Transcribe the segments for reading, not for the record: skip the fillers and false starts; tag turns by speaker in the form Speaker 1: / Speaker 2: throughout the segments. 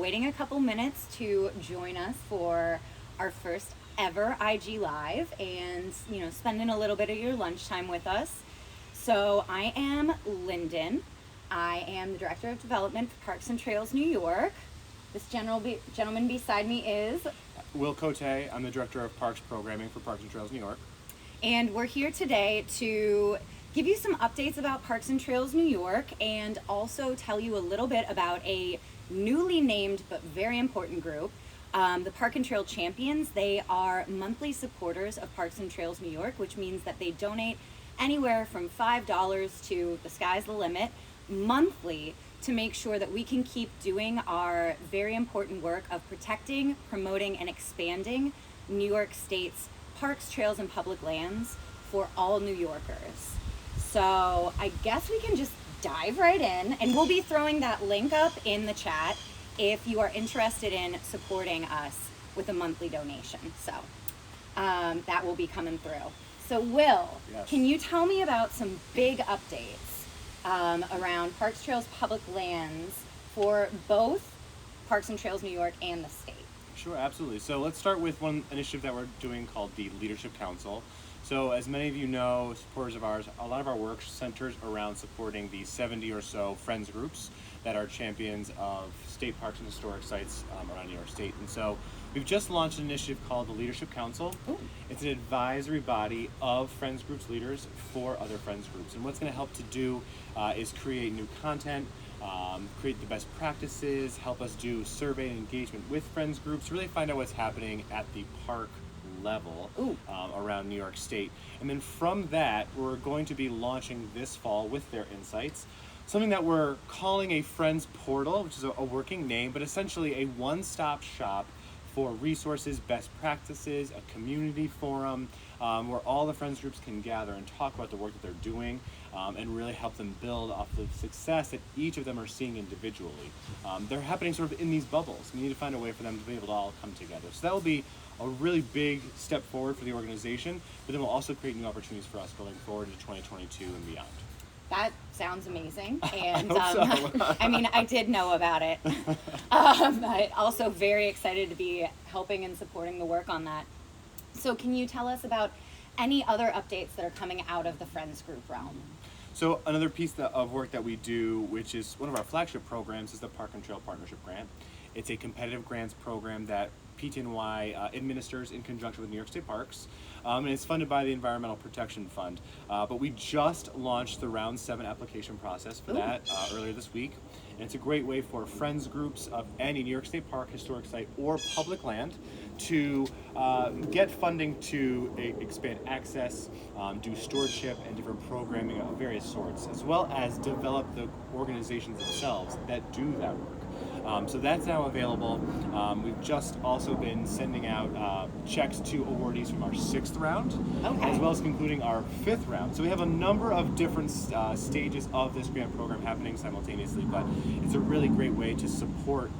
Speaker 1: waiting a couple minutes to join us for our first ever IG Live and, spending a little bit of your lunchtime with us. So I am Linden. I am the Director of Development for Parks and Trails New York. This gentleman beside me is
Speaker 2: Will Cote. I'm the Director of Parks Programming for Parks and Trails New York.
Speaker 1: And we're here today to give you some updates about Parks and Trails New York and also tell you a little bit about a newly named but very important group, the Park and Trail Champions. They are monthly supporters of Parks and Trails New York, which means that they donate anywhere from $5 to the sky's the limit monthly to make sure that we can keep doing our very important work of protecting, promoting, and expanding New York State's parks, trails, and public lands for all New Yorkers. So I guess we can just dive right in, and we'll be throwing that link up in the chat if you are interested in supporting us with a monthly donation. So that will be coming through. So Will,
Speaker 2: Yes.
Speaker 1: Can you tell me about some big updates around Parks, Trails, Public Lands for both Parks and Trails New York and the state?
Speaker 2: Sure, absolutely. So let's start with one initiative that we're doing called the Leadership Council. So as many of you know, supporters of ours, a lot of our work centers around supporting the 70 or so friends groups that are champions of state parks and historic sites around New York State. And so we've just launched an initiative called the Leadership Council.
Speaker 1: Ooh.
Speaker 2: It's an advisory body of friends groups leaders for other friends groups. And what's going to help to do is create new content, create the best practices, help us do survey and engagement with friends groups, really find out what's happening at the park level around New York State. And then from that, we're going to be launching this fall with their insights something that we're calling a Friends Portal, which is a working name, but essentially a one-stop shop for resources, best practices, a community forum where all the friends groups can gather and talk about the work that they're doing and really help them build off the success that each of them are seeing individually. They're happening sort of in these bubbles. We need to find a way for them to be able to all come together. So that will be a really big step forward for the organization, but then we'll also create new opportunities for us going forward into 2022 and beyond.
Speaker 1: That sounds amazing, and
Speaker 2: so.
Speaker 1: I mean, I did know about it, but also very excited to be helping and supporting the work on that. So can you tell us about any other updates that are coming out of the Friends Group realm?
Speaker 2: So another piece of work that we do, which is one of our flagship programs, is the Park and Trail Partnership Grant. It's a competitive grants program that PTNY administers in conjunction with New York State Parks, and it's funded by the Environmental Protection Fund. But we just launched the Round 7 application process for that earlier this week, and it's a great way for friends groups of any New York State Park, historic site, or public land to get funding to expand access, do stewardship and different programming of various sorts, as well as develop the organizations themselves that do that work. So that's now available. We've just also been sending out checks to awardees from our 6th round, as well as concluding our 5th round. So we have a number of different stages of this grant program happening simultaneously, but it's a really great way to support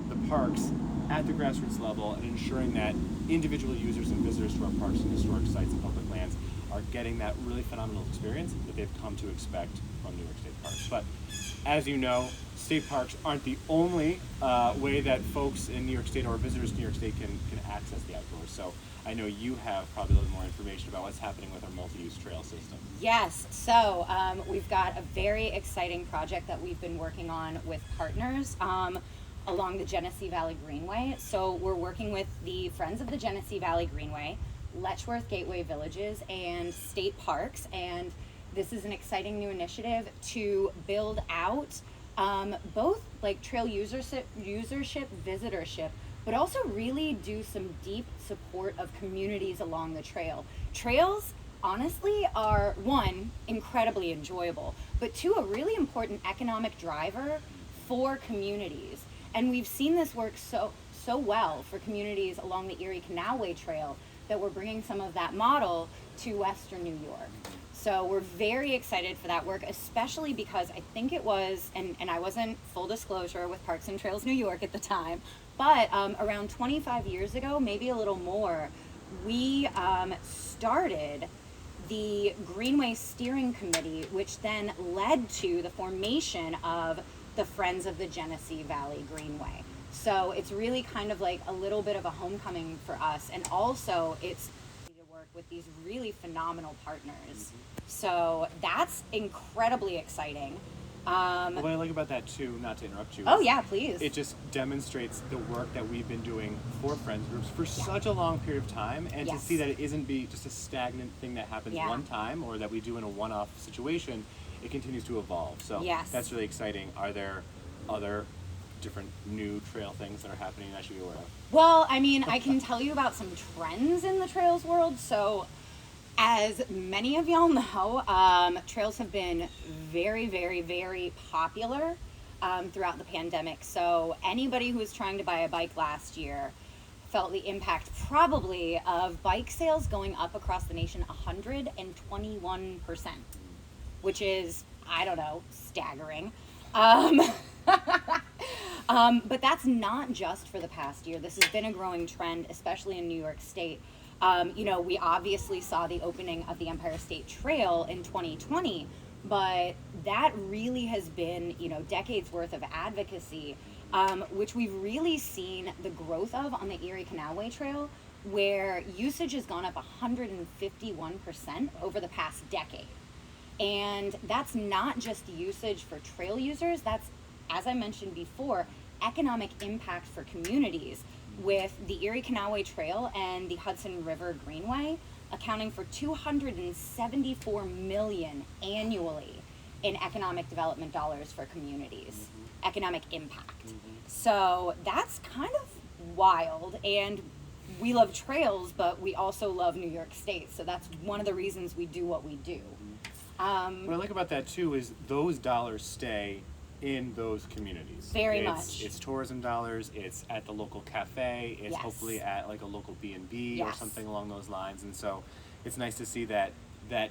Speaker 2: the parks at the grassroots level and ensuring that individual users and visitors to our parks and historic sites and public lands are getting that really phenomenal experience that they've come to expect from New York State Parks. But as you know, state parks aren't the only way that folks in New York State or visitors to New York State can access the outdoors. So I know you have probably a little more information about what's happening with our multi-use trail system.
Speaker 1: Yes, so we've got a very exciting project that we've been working on with partners along the Genesee Valley Greenway. So we're working with the Friends of the Genesee Valley Greenway, Letchworth Gateway Villages, and state parks, and this is an exciting new initiative to build out both like trail usership, visitorship, but also really do some deep support of communities along the trail. Trails, honestly, are one, incredibly enjoyable, but two, a really important economic driver for communities. And we've seen this work so well for communities along the Erie Canalway Trail that we're bringing some of that model to Western New York. So we're very excited for that work, especially because I think it was, and I wasn't, full disclosure, with Parks and Trails New York at the time, but around 25 years ago, maybe a little more, we started the Greenway Steering Committee, which then led to the formation of the Friends of the Genesee Valley Greenway. So it's really kind of like a little bit of a homecoming for us. And also it's to work with these really phenomenal partners. So that's incredibly exciting.
Speaker 2: What I like about that too, not to interrupt you.
Speaker 1: Oh
Speaker 2: is
Speaker 1: yeah, please.
Speaker 2: It just demonstrates the work that we've been doing for friends groups for such a long period of time, and to see that it isn't be just a stagnant thing that happens one time or that we do in a one-off situation. It continues to evolve. So that's really exciting. Are there other different new trail things that are happening that I should be aware of?
Speaker 1: Well, I mean, I can tell you about some trends in the trails world. So as many of y'all know, trails have been very, very, very popular throughout the pandemic. So anybody who was trying to buy a bike last year felt the impact probably of bike sales going up across the nation 121%, which is, I don't know, staggering. But that's not just for the past year. This has been a growing trend, especially in New York State. We obviously saw the opening of the Empire State Trail in 2020, but that really has been, decades worth of advocacy, which we've really seen the growth of on the Erie Canalway Trail, where usage has gone up 151% over the past decade. And that's not just usage for trail users, that's, as I mentioned before, economic impact for communities, with the Erie Canalway Trail and the Hudson River Greenway accounting for $274 million annually in economic development dollars for communities, economic impact. So that's kind of wild, and we love trails, but we also love New York State, so that's one of the reasons we do what we do.
Speaker 2: What I like about that too is those dollars stay in those communities.
Speaker 1: Very much.
Speaker 2: It's tourism dollars, it's at the local cafe, it's hopefully at like a local B&B or something along those lines. And so it's nice to see that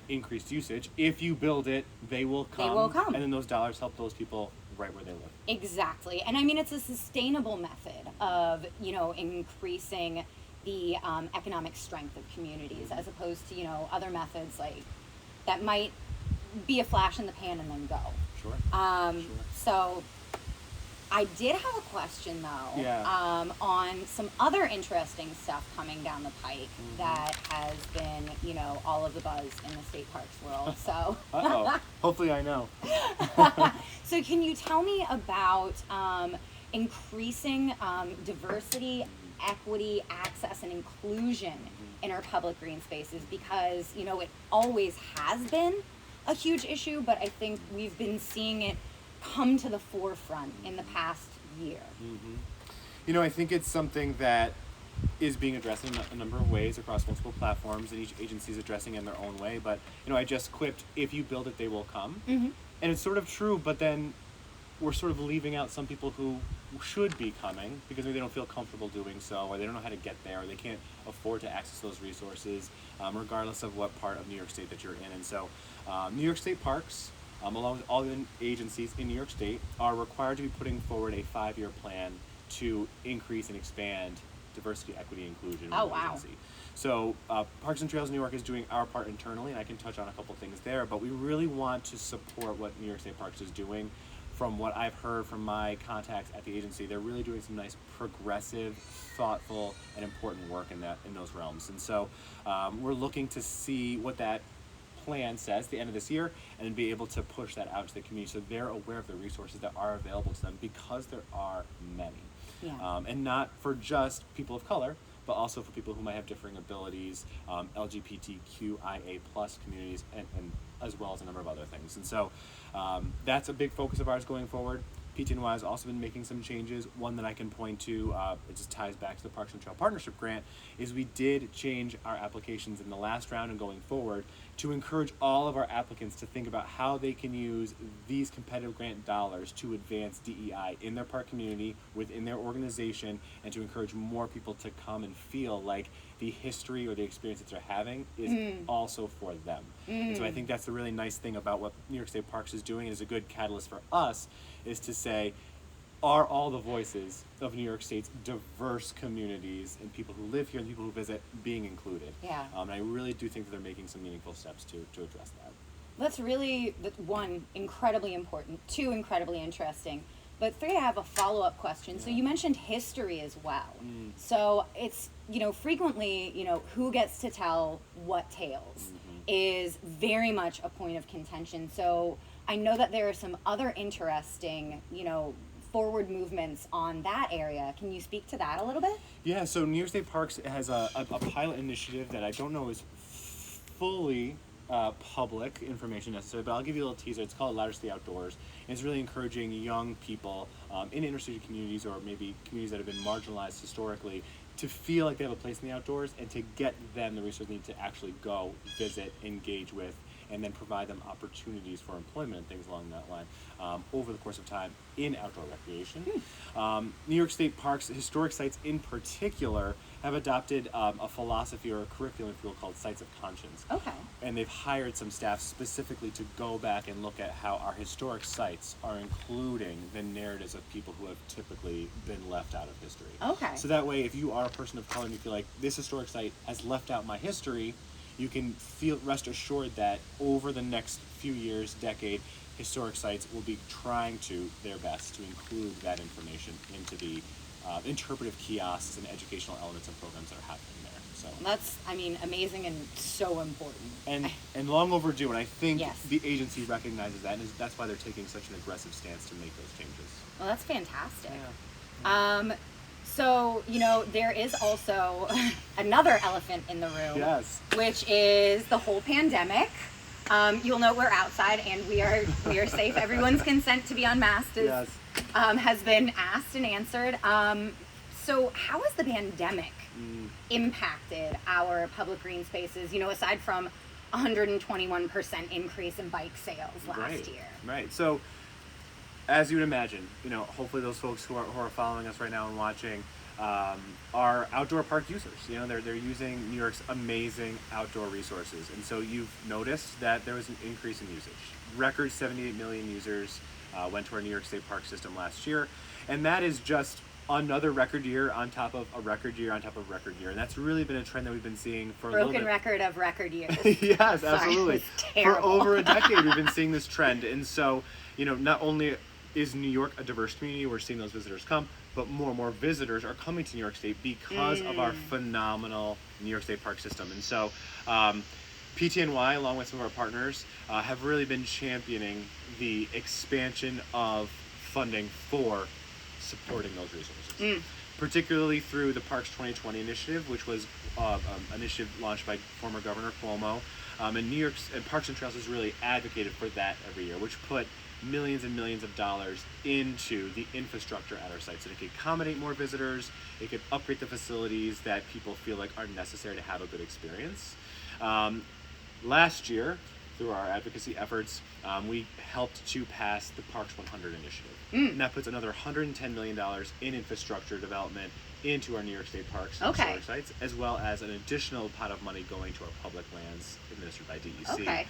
Speaker 2: increased usage. If you build it, they will come.
Speaker 1: They will come.
Speaker 2: And then those dollars help those people right where they live.
Speaker 1: Exactly. And I mean, it's a sustainable method of, increasing the economic strength of communities, as opposed to, other methods like that might be a flash in the pan and then go.
Speaker 2: Sure.
Speaker 1: So I did have a question though, on some other interesting stuff coming down the pike that has been, all of the buzz in the state parks world. So
Speaker 2: hopefully I know.
Speaker 1: So can you tell me about increasing diversity, equity, access, and inclusion in our public green spaces? Because, it always has been a huge issue, but I think we've been seeing it come to the forefront in the past year.
Speaker 2: I think it's something that is being addressed in a number of ways across multiple platforms, and each agency is addressing it in their own way. But, I just quipped, if you build it, they will come. And it's sort of true, but then we're sort of leaving out some people who should be coming because maybe they don't feel comfortable doing so, or they don't know how to get there, or they can't afford to access those resources, regardless of what part of New York State that you're in. And so New York State Parks, along with all the agencies in New York State, are required to be putting forward a 5-year plan to increase and expand diversity, equity, inclusion in the agency. So Parks and Trails New York is doing our part internally, and I can touch on a couple things there, but we really want to support what New York State Parks is doing. From what I've heard from my contacts at the agency, they're really doing some nice, progressive, thoughtful, and important work in those realms. And so we're looking to see what that plan says at the end of this year, and then be able to push that out to the community so they're aware of the resources that are available to them, because there are many. And not for just people of color, but also for people who might have differing abilities, LGBTQIA+ communities, and as well as a number of other things. And so that's a big focus of ours going forward. PTNY has also been making some changes. One that I can point to, it just ties back to the Parks and Trail Partnership Grant, is we did change our applications in the last round and going forward to encourage all of our applicants to think about how they can use these competitive grant dollars to advance DEI in their park community, within their organization, and to encourage more people to come and feel like the history or the experience that they're having is also for them. And so I think that's the really nice thing about what New York State Parks is doing, and is a good catalyst for us, is to say, are all the voices of New York State's diverse communities and people who live here and people who visit being included? And I really do think that they're making some meaningful steps to address that.
Speaker 1: That's really, one, incredibly important, two, incredibly interesting. But three, I have a follow-up question. So you mentioned history as well. So it's, frequently, who gets to tell what tales is very much a point of contention. So I know that there are some other interesting, forward movements on that area. Can you speak to that a little bit?
Speaker 2: Yeah, so New York State Parks has a pilot initiative that I don't know is fully public information necessarily, but I'll give you a little teaser. It's called Louder Stay Outdoors, and it's really encouraging young people in inner city communities, or maybe communities that have been marginalized historically, to feel like they have a place in the outdoors, and to get them the resources they need to actually go, visit, engage with, and then provide them opportunities for employment and things along that line over the course of time in outdoor recreation. New York State Parks historic sites in particular have adopted a philosophy or a curriculum, if you will, called Sites of Conscience.
Speaker 1: Okay.
Speaker 2: And they've hired some staff specifically to go back and look at how our historic sites are including the narratives of people who have typically been left out of history.
Speaker 1: Okay.
Speaker 2: So that way, if you are a person of color and you feel like this historic site has left out my history, you can rest assured that over the next few years, decade, historic sites will be trying their best to include that information into the interpretive kiosks and educational elements and programs that are happening there. So
Speaker 1: That's, amazing and so important.
Speaker 2: And long overdue, and I think
Speaker 1: Yes.
Speaker 2: the agency recognizes that, and that's why they're taking such an aggressive stance to make those changes.
Speaker 1: Well, that's fantastic.
Speaker 2: Yeah.
Speaker 1: So, there is also another elephant in the room.
Speaker 2: Yes.
Speaker 1: Which is the whole pandemic. You'll note we're outside and we are safe. Everyone's consent to be unmasked has been asked and answered. So how has the pandemic impacted our public green spaces, aside from 121% increase in bike sales last year?
Speaker 2: Right. So, as you would imagine, hopefully those folks who are following us right now and watching are outdoor park users. They're using New York's amazing outdoor resources, and so you've noticed that there was an increase in usage. Record 78 million users went to our New York State Park system last year, and that is just another record year on top of a record year on top of record year, and that's really been a trend that we've been seeing for a little bit.
Speaker 1: Broken record of record years.
Speaker 2: Yes, absolutely.
Speaker 1: Sorry,
Speaker 2: for over a decade, we've been seeing this trend, and so not only is New York a diverse community, we're seeing those visitors come, but more and more visitors are coming to New York State because of our phenomenal New York State Park system. And so PTNY, along with some of our partners, have really been championing the expansion of funding for supporting those resources, particularly through the Parks 2020 initiative, which was an initiative launched by former Governor Cuomo. And New York's and Parks and Trails has really advocated for that every year, which put millions and millions of dollars into the infrastructure at our site so that it could accommodate more visitors, it could upgrade the facilities that people feel like are necessary to have a good experience. Last year, through our advocacy efforts, we helped to pass the Parks 100 initiative. And that puts another $110 million in infrastructure development into our New York State Parks and historic sites, as well as an additional pot of money going to our public lands administered by DEC.
Speaker 1: Okay.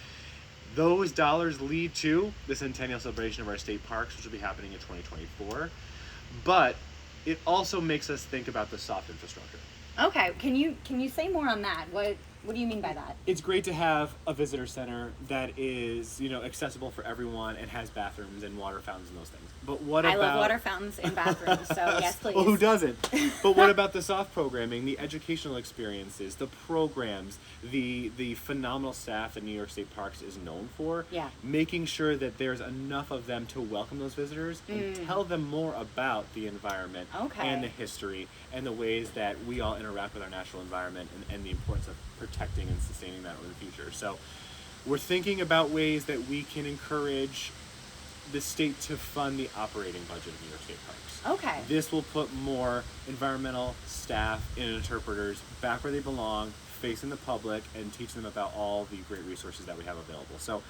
Speaker 2: Those dollars lead to the centennial celebration of our state parks, which will be happening in 2024. But it also makes us think about the soft infrastructure.
Speaker 1: Okay, can you say more on that? What do you mean by that?
Speaker 2: It's great to have a visitor center that is, accessible for everyone and has bathrooms and water fountains and those things. But what about...
Speaker 1: I love water fountains and bathrooms, so yes, please.
Speaker 2: Well, who doesn't? But what about the soft programming, the educational experiences, the programs, the phenomenal staff that New York State Parks is known for?
Speaker 1: Yeah.
Speaker 2: Making sure that there's enough of them to welcome those visitors and tell them more about the environment and the history and the ways that we all interact with our natural environment and the importance of protecting and sustaining that in the future. So we're thinking about ways that we can encourage the state to fund the operating budget of New York State Parks.
Speaker 1: Okay.
Speaker 2: This will put more environmental staff and interpreters back where they belong, facing the public, and teach them about all the great resources that we have available. So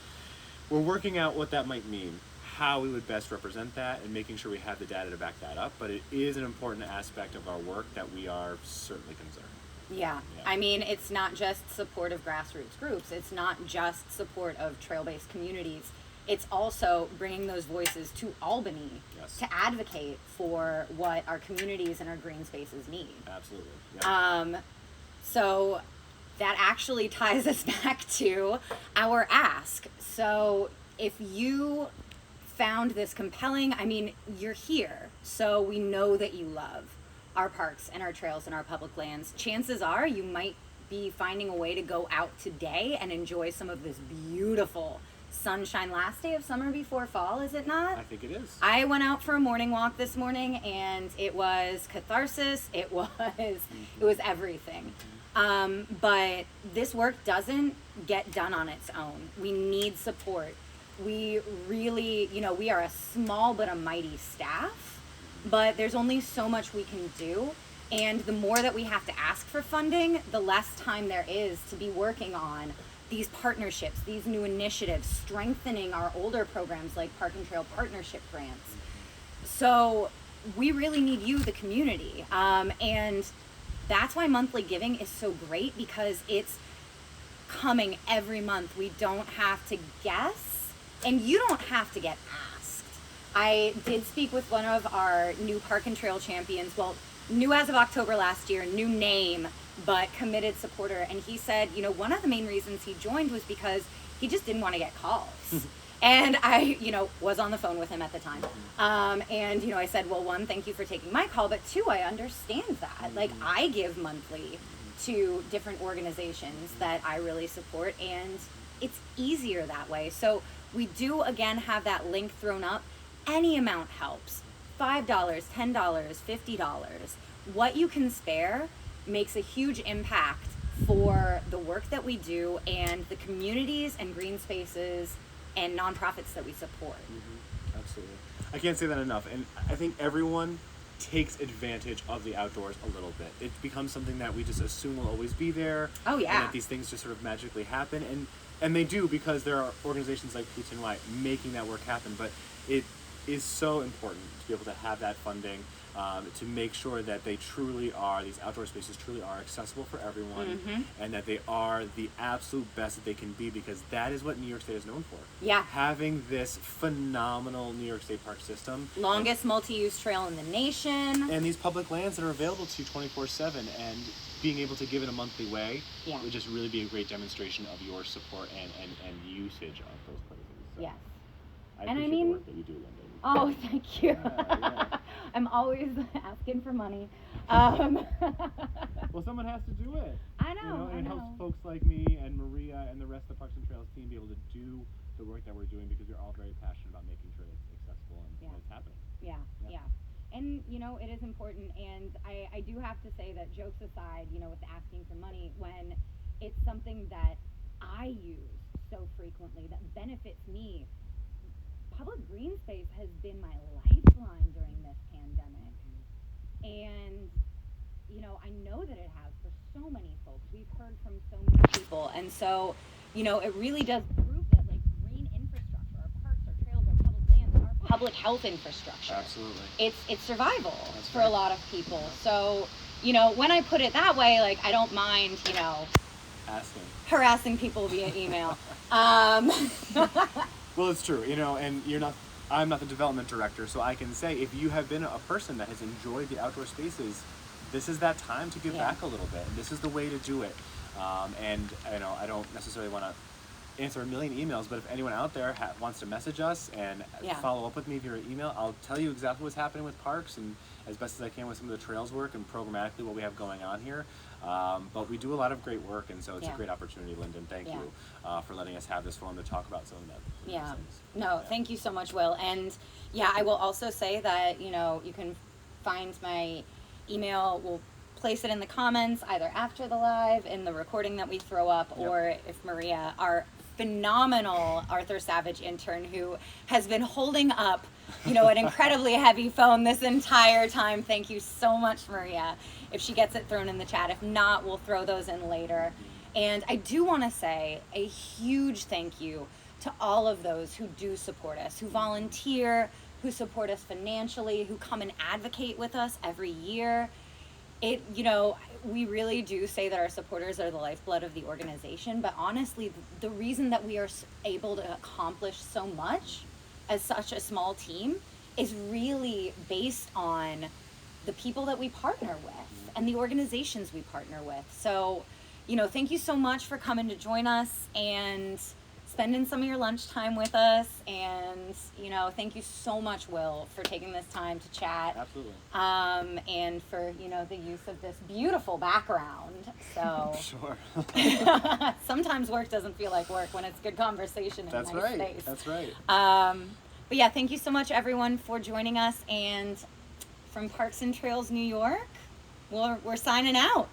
Speaker 2: we're working out what that might mean, how we would best represent that, and making sure we have the data to back that up. But it is an important aspect of our work that we are certainly concerned.
Speaker 1: Yeah. It's not just support of grassroots groups. It's not just support of trail-based communities. It's also bringing those voices to Albany to advocate for what our communities and our green spaces need.
Speaker 2: Absolutely. Yeah.
Speaker 1: So that actually ties us back to our ask. So if you found this compelling. I mean, you're here, so we know that you love our parks and our trails and our public lands. Chances are you might be finding a way to go out today and enjoy some of this beautiful sunshine. Last day of summer before fall, is it not?
Speaker 2: I think it is.
Speaker 1: I went out for a morning walk this morning, and it was catharsis. It was everything. But this work doesn't get done on its own. We need support. We really, we are a small but a mighty staff, but there's only so much we can do. And the more that we have to ask for funding, the less time there is to be working on these partnerships, these new initiatives, strengthening our older programs like Park and Trail Partnership Grants. So we really need you, the community. And that's why monthly giving is so great, because it's coming every month. We don't have to guess, and you don't have to get asked. I did speak with one of our new Park and Trail champions, well, new as of October last year, new name, but committed supporter. And he said, one of the main reasons he joined was because he just didn't want to get calls. And I, was on the phone with him at the time. And, I said, well, one, thank you for taking my call. But two, I understand that. Like, I give monthly to different organizations that I really support, and it's easier that way. So we do, again, have that link thrown up. Any amount helps. $5, $10, $50. What you can spare makes a huge impact for the work that we do and the communities and green spaces and nonprofits that we support.
Speaker 2: Absolutely. I can't say that enough. And I think everyone takes advantage of the outdoors a little bit. It becomes something that we just assume will always be there.
Speaker 1: Oh, yeah.
Speaker 2: And that these things just sort of magically happen. And they do, because there are organizations like PTNY making that work happen. But it is so important to be able to have that funding, to make sure that they truly are, these outdoor spaces truly are accessible for everyone, and that they are the absolute best that they can be, because that is what New York State is known for.
Speaker 1: Yeah.
Speaker 2: Having this phenomenal New York State park system.
Speaker 1: Longest multi-use trail in the nation.
Speaker 2: And these public lands that are available to you 24/7, and being able to give it a monthly way would just really be a great demonstration of your support and usage of those places. So
Speaker 1: Yes.
Speaker 2: I appreciate the work that you do, Linden.
Speaker 1: Oh, thank you.
Speaker 2: Yeah.
Speaker 1: I'm always asking for money.
Speaker 2: Well, someone has to do it.
Speaker 1: I know.
Speaker 2: And it helps folks like me and Maria and the rest of the Parks and Trails team be able to do the work that we're doing, because we're all very passionate about making sure it's accessible and it's happening.
Speaker 1: Yeah. And, it is important. And I do have to say that, jokes aside, with the asking for money, when it's something that I use so frequently that benefits me, public green space has been my lifeline during this pandemic. And, I know that it has for so many folks. We've heard from so many people. And so, it really does prove that, like, green infrastructure, our parks, our trails, our public lands, our public health infrastructure.
Speaker 2: Absolutely.
Speaker 1: It's survival for
Speaker 2: right.
Speaker 1: a lot of people. So, when I put it that way, like, I don't mind, harassing people via email.
Speaker 2: Well, it's true, and I'm not the development director, so I can say, if you have been a person that has enjoyed the outdoor spaces, this is that time to give back a little bit. This is the way to do it. And I don't necessarily want to answer a million emails, but if anyone out there wants to message us and follow up with me via email, I'll tell you exactly what's happening with parks, and as best as I can with some of the trails work and programmatically what we have going on here. But we do a lot of great work, and so it's a great opportunity, Linden. Thank you for letting us have this forum to talk about some of that.
Speaker 1: No, thank you so much, Will. And I will also say that, you can find my email. We'll place it in the comments either after the live, in the recording that we throw up, or if Maria, our phenomenal Arthur Savage intern, who has been holding up, an incredibly heavy phone this entire time. Thank you so much, Maria. If she gets it thrown in the chat. If not, we'll throw those in later. And I do want to say a huge thank you to all of those who do support us, who volunteer, who support us financially, who come and advocate with us every year. We really do say that our supporters are the lifeblood of the organization, but honestly, the reason that we are able to accomplish so much as such a small team is really based on the people that we partner with and the organizations we partner with. So, thank you so much for coming to join us, and spending some of your lunchtime with us. And, you know, thank you so much, Will, for taking this time to chat.
Speaker 2: Absolutely.
Speaker 1: And for, you know, the use of this beautiful background. So
Speaker 2: Sure.
Speaker 1: sometimes work doesn't feel like work when it's good conversation and
Speaker 2: That's
Speaker 1: nice
Speaker 2: right.
Speaker 1: space.
Speaker 2: That's right.
Speaker 1: But yeah, thank you so much, everyone, for joining us. And from Parks and Trails New York, we're signing out.